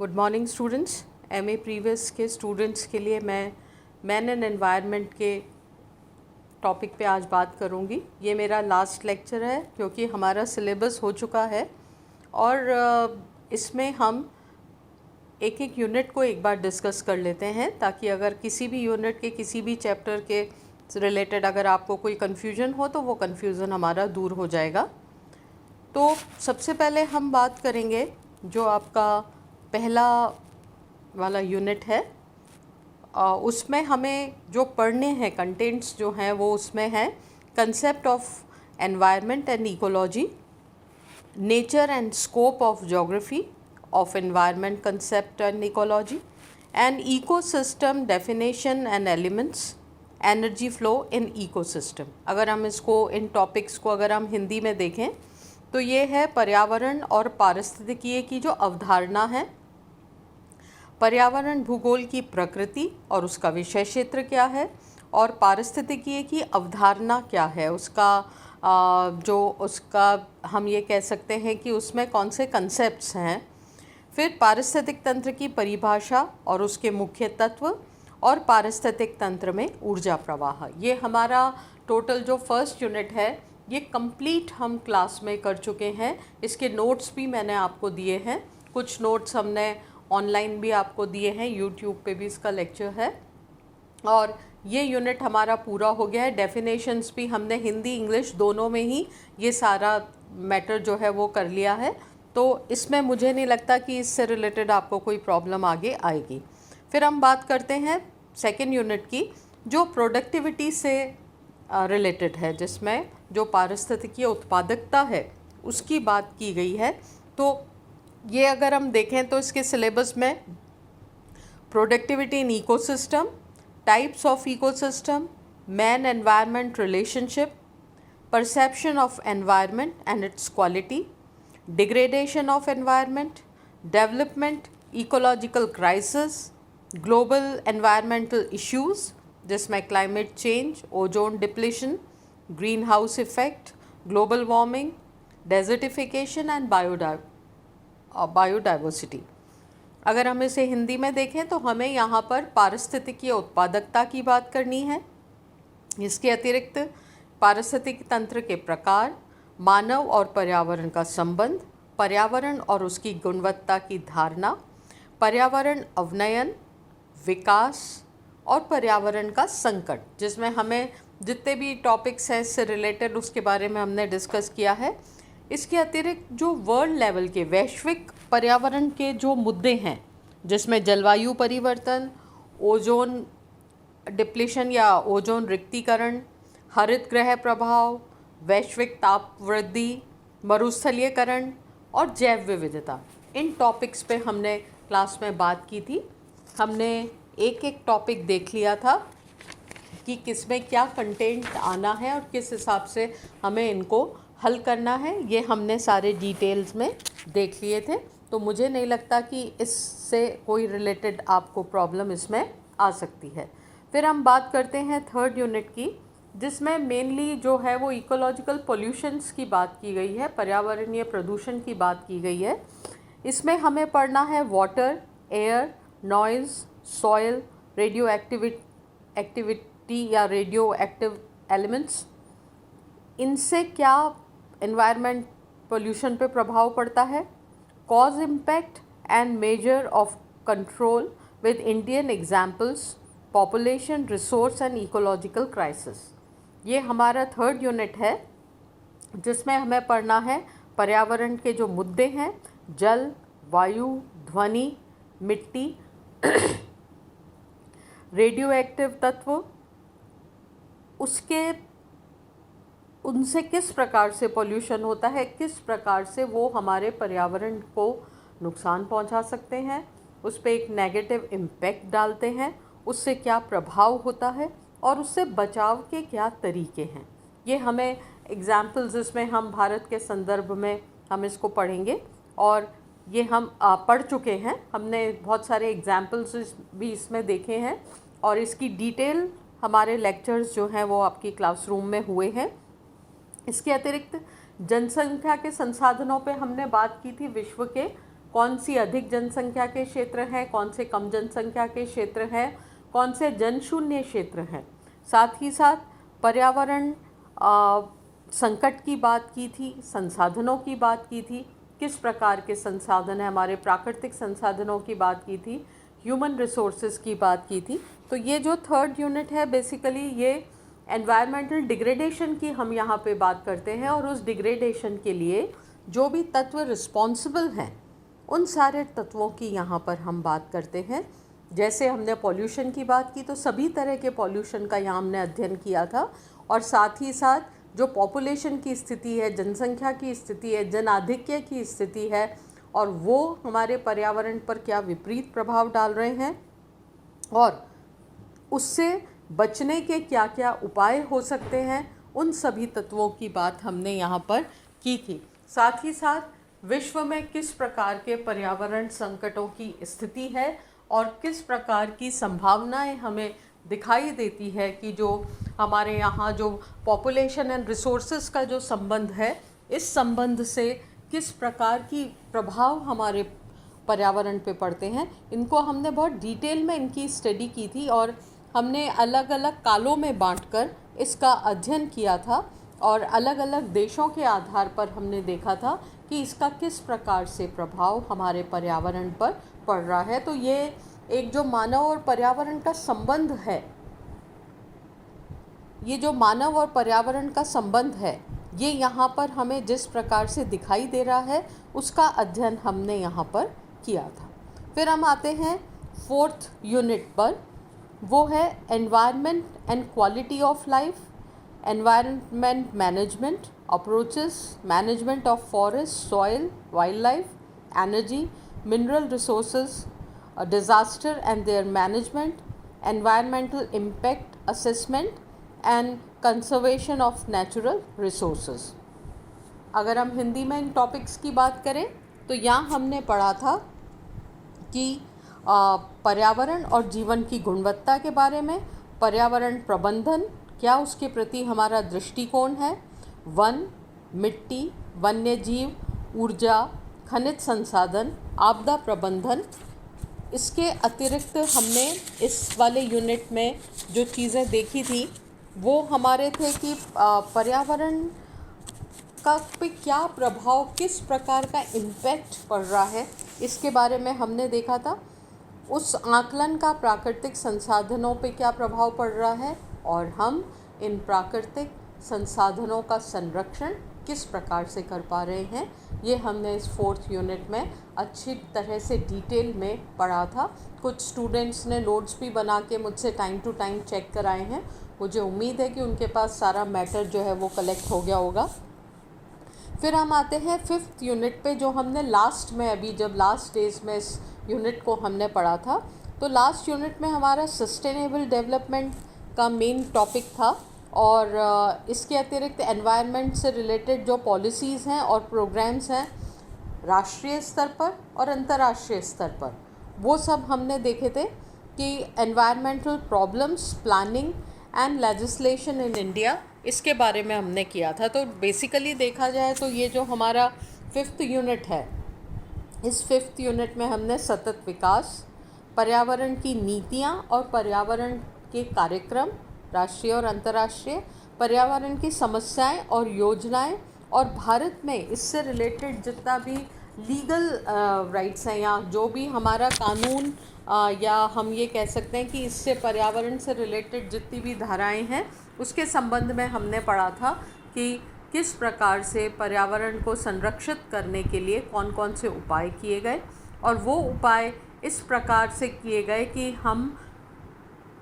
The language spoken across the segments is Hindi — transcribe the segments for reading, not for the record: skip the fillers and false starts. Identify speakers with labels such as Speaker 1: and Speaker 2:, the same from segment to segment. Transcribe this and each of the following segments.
Speaker 1: Good morning students. MA previous के स्टूडेंट्स के लिए मैं मैन एंड एनवायरनमेंट के टॉपिक पे आज बात करूँगी। ये मेरा लास्ट लेक्चर है क्योंकि हमारा सिलेबस हो चुका है और इसमें हम एक एक यूनिट को एक बार डिस्कस कर लेते हैं ताकि अगर किसी भी यूनिट के किसी भी चैप्टर के रिलेटेड अगर आपको कोई कन्फ्यूजन हो तो वो कन्फ्यूज़न हमारा दूर हो जाएगा। तो सबसे पहले हम बात करेंगे जो आपका पहला वाला यूनिट है, उसमें हमें जो पढ़ने हैं कंटेंट्स जो हैं वो उसमें हैं concept of environment and ecology, nature and scope of geography of environment concept and ecology and ecosystem definition and elements, energy flow in ecosystem. अगर हम इसको इन टॉपिक्स को अगर हम हिंदी में देखें तो ये है पर्यावरण और पारिस्थितिकी की जो अवधारणा है, पर्यावरण भूगोल की प्रकृति और उसका विषय क्षेत्र क्या है और पारिस्थितिकी की अवधारणा क्या है, उसका हम ये कह सकते हैं कि उसमें कौन से कंसेप्ट्स हैं। फिर पारिस्थितिक तंत्र की परिभाषा और उसके मुख्य तत्व और पारिस्थितिक तंत्र में ऊर्जा प्रवाह। ये हमारा टोटल जो फर्स्ट यूनिट है ये कंप्लीट हम क्लास में कर चुके हैं। इसके नोट्स भी मैंने आपको दिए हैं, कुछ नोट्स हमने ऑनलाइन भी आपको दिए हैं, यूट्यूब पे भी इसका लेक्चर है और ये यूनिट हमारा पूरा हो गया है। डेफिनेशंस भी हमने हिंदी इंग्लिश दोनों में ही ये सारा मैटर जो है वो कर लिया है, तो इसमें मुझे नहीं लगता कि इससे रिलेटेड आपको कोई प्रॉब्लम आगे आएगी। फिर हम बात करते हैं सेकेंड यूनिट की जो प्रोडक्टिविटी से रिलेटेड है, जिसमें जो पारिस्थितिकी उत्पादकता है उसकी बात की गई है। तो ये अगर हम देखें तो इसके सिलेबस में productivity in ecosystem, types of ecosystem, man environment relationship, perception of environment and its quality, degradation of environment, development, ecological crisis, global environmental issues जिसमें climate change, ozone depletion, green house effect, global warming, desertification and biodiversity. अगर हम इसे हिंदी में देखें तो हमें यहाँ पर पारिस्थितिकी उत्पादकता की बात करनी है। इसके अतिरिक्त पारिस्थितिक तंत्र के प्रकार, मानव और पर्यावरण का संबंध, पर्यावरण और उसकी गुणवत्ता की धारणा, पर्यावरण अवनयन, विकास और पर्यावरण का संकट, जिसमें हमें जितने भी टॉपिक्स हैं इससे रिलेटेड उसके बारे में हमने डिस्कस किया है। इसके अतिरिक्त जो वर्ल्ड लेवल के वैश्विक पर्यावरण के जो मुद्दे हैं जिसमें जलवायु परिवर्तन, ओजोन डिप्लीशन या ओजोन रिक्तीकरण, हरित गृह प्रभाव, वैश्विक ताप वृद्धि, मरुस्थलीकरण और जैव विविधता, इन टॉपिक्स पे हमने क्लास में बात की थी। हमने एक एक टॉपिक देख लिया था कि किस में क्या कंटेंट आना है और किस हिसाब से हमें इनको हल करना है, ये हमने सारे डिटेल्स में देख लिए थे। तो मुझे नहीं लगता कि इससे कोई रिलेटेड आपको प्रॉब्लम इसमें आ सकती है। फिर हम बात करते हैं थर्ड यूनिट की, जिसमें मेनली जो है वो इकोलॉजिकल पोल्यूशंस की बात की गई है, पर्यावरणीय प्रदूषण की बात की गई है। इसमें हमें पढ़ना है water, air, noise, soil, radio activity या रेडियो एक्टिव एलिमेंट्स, इनसे क्या एनवायरनमेंट पोल्यूशन पे प्रभाव पड़ता है, cause impact and measure of control with Indian examples, population, resource and ecological crisis. ये हमारा थर्ड यूनिट है जिसमें हमें पढ़ना है पर्यावरण के जो मुद्दे हैं, जल, वायु, ध्वनि, मिट्टी, रेडियो एक्टिव तत्व, उनसे किस प्रकार से पोल्यूशन होता है, किस प्रकार से वो हमारे पर्यावरण को नुकसान पहुंचा सकते हैं, उस पर एक नेगेटिव इम्पैक्ट डालते हैं, उससे क्या प्रभाव होता है और उससे बचाव के क्या तरीके हैं। ये हमें एग्जाम्पल्स इसमें हम भारत के संदर्भ में हम इसको पढ़ेंगे और ये हम पढ़ चुके हैं। हमने बहुत सारे एग्जाम्पल्स भी इसमें देखे हैं और इसकी डिटेल हमारे लेक्चर्स जो हैं वो आपकी क्लासरूम में हुए हैं। इसके अतिरिक्त जनसंख्या के संसाधनों पे हमने बात की थी विश्व के कौन सी अधिक जनसंख्या के क्षेत्र हैं, कौन से कम जनसंख्या के क्षेत्र हैं, कौन से जनशून्य क्षेत्र हैं। साथ ही साथ पर्यावरण संकट की बात की थी, संसाधनों की बात की थी, किस प्रकार के संसाधन हैं, हमारे प्राकृतिक संसाधनों की बात की थी, ह्यूमन रिसोर्सेज की बात की थी। तो ये जो थर्ड यूनिट है बेसिकली ये एनवायरमेंटल डिग्रेडेशन की हम यहाँ पे बात करते हैं, और उस डिग्रेडेशन के लिए जो भी तत्व रिस्पॉन्सिबल हैं उन सारे तत्वों की यहाँ पर हम बात करते हैं। जैसे हमने पॉल्यूशन की बात की तो सभी तरह के पॉल्यूशन का यहाँ हमने अध्ययन किया था, और साथ ही साथ जो पॉपुलेशन की स्थिति है, जनसंख्या की स्थिति है, जनाधिक्य की स्थिति है, और वो हमारे पर्यावरण पर क्या विपरीत प्रभाव डाल रहे हैं और उससे बचने के क्या क्या उपाय हो सकते हैं, उन सभी तत्वों की बात हमने यहाँ पर की थी। साथ ही साथ विश्व में किस प्रकार के पर्यावरण संकटों की स्थिति है और किस प्रकार की संभावनाएं हमें दिखाई देती है कि जो हमारे यहाँ जो पॉपुलेशन एंड रिसोर्सेज का जो संबंध है, इस संबंध से किस प्रकार की प्रभाव हमारे पर्यावरण पे पड़ते हैं, इनको हमने बहुत डिटेल में इनकी स्टडी की थी और हमने अलग अलग कालों में बांटकर इसका अध्ययन किया था और अलग अलग देशों के आधार पर हमने देखा था कि इसका किस प्रकार से प्रभाव हमारे पर्यावरण पर पड़ रहा है। तो ये एक जो मानव और पर्यावरण का संबंध है, ये जो मानव और पर्यावरण का संबंध है, ये यहाँ पर हमें जिस प्रकार से दिखाई दे रहा है उसका अध्ययन हमने यहाँ पर किया था। फिर हम आते हैं फोर्थ यूनिट पर, वो है environment and quality of life, environment management approaches, management of forest, soil, wild life, energy, mineral resources, disaster and their management, environmental impact assessment and conservation of natural resources। अगर हम हिंदी में इन टॉपिक्स की बात करें तो यहाँ हमने पढ़ा था कि पर्यावरण और जीवन की गुणवत्ता के बारे में, पर्यावरण प्रबंधन क्या उसके प्रति हमारा दृष्टिकोण है, वन, मिट्टी, वन्य जीव, ऊर्जा, खनिज संसाधन, आपदा प्रबंधन। इसके अतिरिक्त हमने इस वाले यूनिट में जो चीज़ें देखी थी वो हमारे थे कि पर्यावरण का पे क्या प्रभाव, किस प्रकार का इम्पैक्ट पड़ रहा है, इसके बारे में हमने देखा था। उस आकलन का प्राकृतिक संसाधनों पे क्या प्रभाव पड़ रहा है और हम इन प्राकृतिक संसाधनों का संरक्षण किस प्रकार से कर पा रहे हैं, ये हमने इस फोर्थ यूनिट में अच्छी तरह से डिटेल में पढ़ा था। कुछ स्टूडेंट्स ने नोट्स भी बना के मुझसे टाइम टू टाइम चेक कराए हैं। मुझे उम्मीद है कि उनके पास सारा मैटर जो है वो कलेक्ट हो गया होगा। फिर हम आते हैं फिफ्थ यूनिट पे, जो हमने लास्ट में अभी जब लास्ट डेज में इस यूनिट को हमने पढ़ा था, तो लास्ट यूनिट में हमारा सस्टेनेबल डेवलपमेंट का मेन टॉपिक था और इसके अतिरिक्त एनवायरनमेंट से रिलेटेड जो पॉलिसीज़ हैं और प्रोग्राम्स हैं राष्ट्रीय स्तर पर और अंतर्राष्ट्रीय स्तर पर, वो सब हमने देखे थे कि environmental problems, planning and legislation in India, इसके बारे में हमने किया था। तो बेसिकली देखा जाए तो ये जो हमारा फिफ्थ यूनिट है, इस फिफ्थ यूनिट में हमने सतत विकास, पर्यावरण की नीतियाँ और पर्यावरण के कार्यक्रम राष्ट्रीय और अंतर्राष्ट्रीय, पर्यावरण की समस्याएं और योजनाएं, और भारत में इससे रिलेटेड जितना भी लीगल राइट्स हैं या जो भी हमारा कानून या हम ये कह सकते हैं कि इससे पर्यावरण से रिलेटेड जितनी भी धाराएं हैं उसके संबंध में हमने पढ़ा था कि किस प्रकार से पर्यावरण को संरक्षित करने के लिए कौन कौन से उपाय किए गए, और वो उपाय इस प्रकार से किए गए कि हम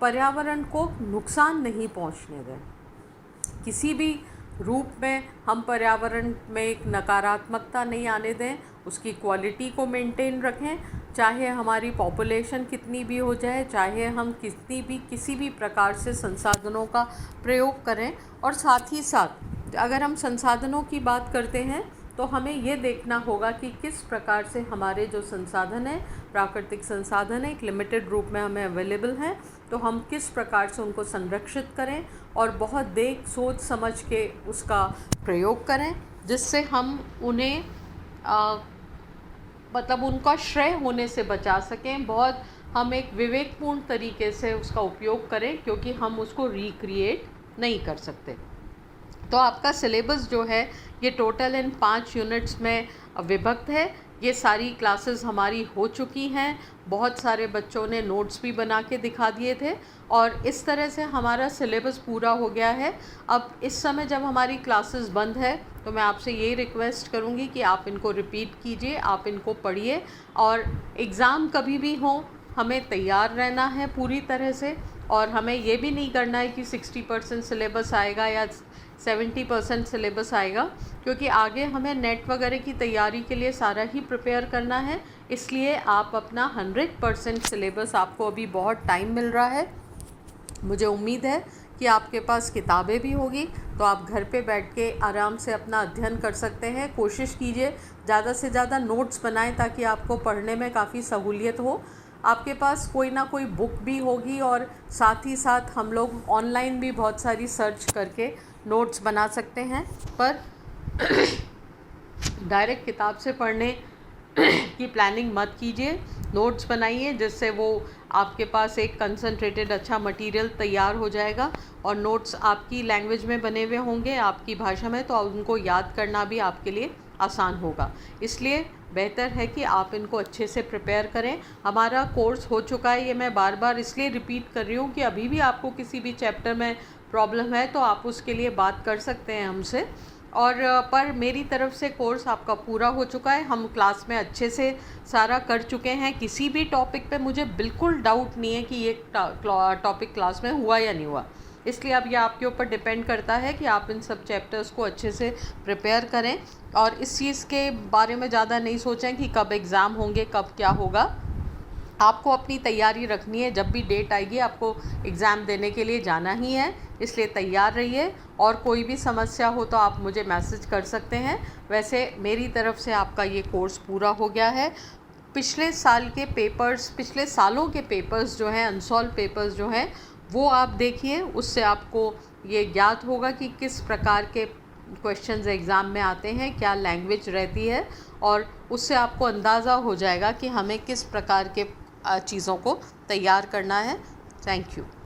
Speaker 1: पर्यावरण को नुकसान नहीं पहुंचने दें। किसी भी रूप में हम पर्यावरण में एक नकारात्मकता नहीं आने दें, उसकी क्वालिटी को मेंटेन रखें, चाहे हमारी पॉपुलेशन कितनी भी हो जाए, चाहे हम किसी भी प्रकार से संसाधनों का प्रयोग करें। और साथ ही साथ अगर हम संसाधनों की बात करते हैं तो हमें ये देखना होगा कि किस प्रकार से हमारे जो संसाधन हैं, प्राकृतिक संसाधन है, एक लिमिटेड रूप में हमें अवेलेबल हैं, तो हम किस प्रकार से उनको संरक्षित करें और बहुत देख सोच समझ के उसका प्रयोग करें, जिससे हम उन्हें मतलब उनका श्रेय होने से बचा सकें, बहुत हम एक विवेकपूर्ण तरीके से उसका उपयोग करें, क्योंकि हम उसको रिक्रिएट नहीं कर सकते। तो आपका सिलेबस जो है ये टोटल इन 5 यूनिट्स में विभक्त है। ये सारी क्लासेस हमारी हो चुकी हैं, बहुत सारे बच्चों ने नोट्स भी बना के दिखा दिए थे और इस तरह से हमारा सिलेबस पूरा हो गया है। अब इस समय जब हमारी क्लासेस बंद है तो मैं आपसे यही रिक्वेस्ट करूँगी कि आप इनको रिपीट कीजिए, आप इनको पढ़िए और एग्ज़ाम कभी भी हो हमें तैयार रहना है पूरी तरह से। और हमें ये भी नहीं करना है कि 60% सिलेबस आएगा या 70% सिलेबस आएगा, क्योंकि आगे हमें नेट वगैरह की तैयारी के लिए सारा ही प्रिपेयर करना है। इसलिए आप अपना 100% सिलेबस, आपको अभी बहुत टाइम मिल रहा है, मुझे उम्मीद है कि आपके पास किताबें भी होगी, तो आप घर पे बैठ के आराम से अपना अध्ययन कर सकते हैं। कोशिश कीजिए ज़्यादा से ज़्यादा नोट्स बनाएं ताकि आपको पढ़ने में काफ़ी सहूलियत हो। आपके पास कोई ना कोई बुक भी होगी और साथ ही साथ हम लोग ऑनलाइन भी बहुत सारी सर्च करके नोट्स बना सकते हैं, पर डायरेक्ट किताब से पढ़ने की प्लानिंग मत कीजिए। नोट्स बनाइए जिससे वो आपके पास एक कंसंट्रेटेड अच्छा मटेरियल तैयार हो जाएगा और नोट्स आपकी लैंग्वेज में बने हुए होंगे, आपकी भाषा में, तो उनको याद करना भी आपके लिए आसान होगा। इसलिए बेहतर है कि आप इनको अच्छे से प्रिपेयर करें। हमारा कोर्स हो चुका है, ये मैं बार बार इसलिए रिपीट कर रही हूँ कि अभी भी आपको किसी भी चैप्टर में प्रॉब्लम है तो आप उसके लिए बात कर सकते हैं हमसे। और पर मेरी तरफ से कोर्स आपका पूरा हो चुका है, हम क्लास में अच्छे से सारा कर चुके हैं। किसी भी टॉपिक पे मुझे बिल्कुल डाउट नहीं है कि ये टॉपिक क्लास में हुआ या नहीं हुआ। इसलिए अब ये आपके ऊपर डिपेंड करता है कि आप इन सब चैप्टर्स को अच्छे से प्रिपेयर करें और इस चीज़ के बारे में ज़्यादा नहीं सोचें कि कब एग्ज़ाम होंगे, कब क्या होगा। आपको अपनी तैयारी रखनी है, जब भी डेट आएगी आपको एग्ज़ाम देने के लिए जाना ही है, इसलिए तैयार रहिए। और कोई भी समस्या हो तो आप मुझे मैसेज कर सकते हैं। वैसे मेरी तरफ से आपका ये कोर्स पूरा हो गया है। पिछले सालों के पेपर्स जो हैं, अनसॉल्व पेपर्स जो हैं, वो आप देखिए, उससे आपको ये ज्ञात होगा कि किस प्रकार के क्वेश्चंस एग्ज़ाम में आते हैं, क्या लैंग्वेज रहती है, और उससे आपको अंदाज़ा हो जाएगा कि हमें किस प्रकार के चीज़ों को तैयार करना है। Thank you.